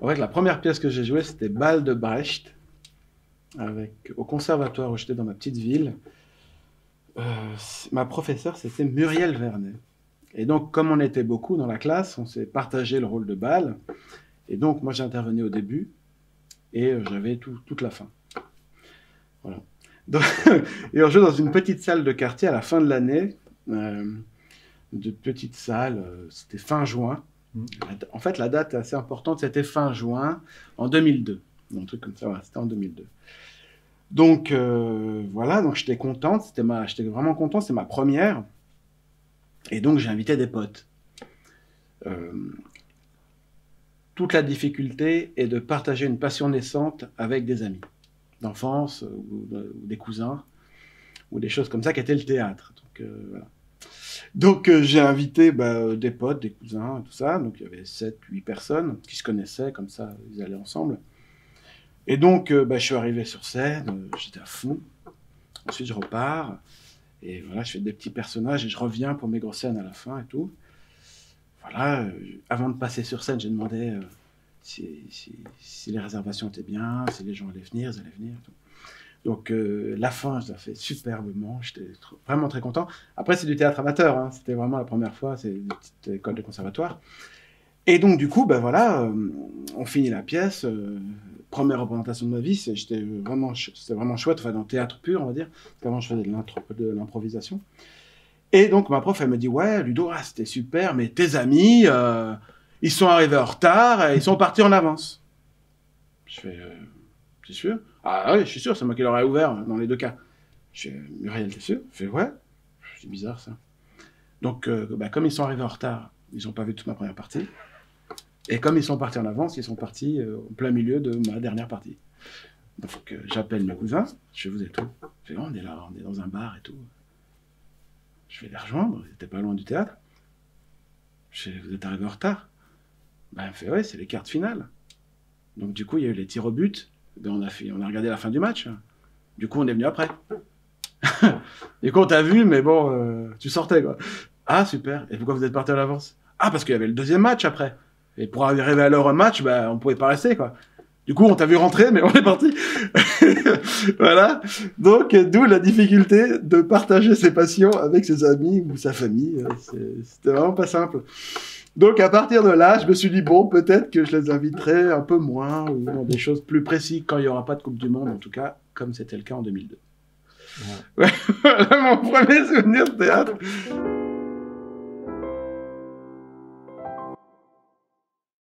En fait, la première pièce que j'ai jouée, c'était Bal de Brecht, au conservatoire où j'étais dans ma petite ville. Ma professeure, c'était Muriel Vernet. Et donc, comme on était beaucoup dans la classe, on s'est partagé le rôle de Bal. Et donc, moi, j'intervenais au début et j'avais toute la fin. Voilà. Donc, et on jouait dans une petite salle de quartier à la fin de l'année. De petite salle, c'était fin juin. En fait, la date est assez importante, c'était fin juin en 2002. Un truc comme ça, voilà, c'était en 2002. Donc, voilà, donc j'étais contente, j'étais vraiment content, c'est ma première. Et donc, j'ai invité des potes. Toute la difficulté est de partager une passion naissante avec des amis d'enfance ou des cousins ou des choses comme ça qui étaient le théâtre. Donc, voilà. Donc, j'ai invité des potes, des cousins, tout ça. Donc, il y avait 7, 8 personnes qui se connaissaient, comme ça, ils allaient ensemble. Et donc, je suis arrivé sur scène, j'étais à fond. Ensuite, je repars. Et voilà, je fais des petits personnages et je reviens pour mes grosses scènes à la fin et tout. Voilà, avant de passer sur scène, j'ai demandé si les réservations étaient bien, si les gens allaient venir, ils allaient venir. Tout. Donc, la fin, je l'ai fait superbement. J'étais vraiment très content. Après, c'est du théâtre amateur. Hein. C'était vraiment la première fois. C'est une petite école de conservatoire. Et donc, du coup, voilà, on finit la pièce. Première représentation de ma vie. C'était vraiment chouette. Enfin, dans le théâtre pur, on va dire. Avant, je faisais de l'improvisation. Et donc, ma prof, elle me dit, ouais, Ludo, c'était super, mais tes amis, ils sont arrivés en retard et ils sont partis en avance. Je fais, t'es sûr? Ah oui, je suis sûr, c'est moi qui leur ai ouvert dans les deux cas. Je fais, Muriel, t'es sûr? Je fais, ouais. C'est bizarre, ça. Donc, comme ils sont arrivés en retard, ils n'ont pas vu toute ma première partie. Et comme ils sont partis en avance, ils sont partis au plein milieu de ma dernière partie. Donc, j'appelle mes cousins, je fais, vous êtes où? Je fais, oh, on est là, on est dans un bar et tout. Je vais les rejoindre, ils étaient pas loin du théâtre. Je fais, vous êtes arrivés en retard? Ben, elle me fait, ouais, c'est les quarts de finale. Donc, du coup, il y a eu les tirs au but. Ben, on a regardé la fin du match. Du coup, on est venu après. Du coup, on t'a vu, mais bon, tu sortais, quoi. Ah, super. Et pourquoi vous êtes parti à l'avance? Ah, parce qu'il y avait le deuxième match après. Et pour arriver à l'heure au match, ben, on pouvait pas rester, quoi. Du coup, on t'a vu rentrer, mais on est parti. Voilà. Donc, d'où la difficulté de partager ses passions avec ses amis ou sa famille. C'était vraiment pas simple. Donc, à partir de là, je me suis dit, bon, peut-être que je les inviterai un peu moins ou dans des choses plus précises quand il n'y aura pas de Coupe du Monde, en tout cas, comme c'était le cas en 2002. Ouais. Voilà mon premier souvenir de théâtre.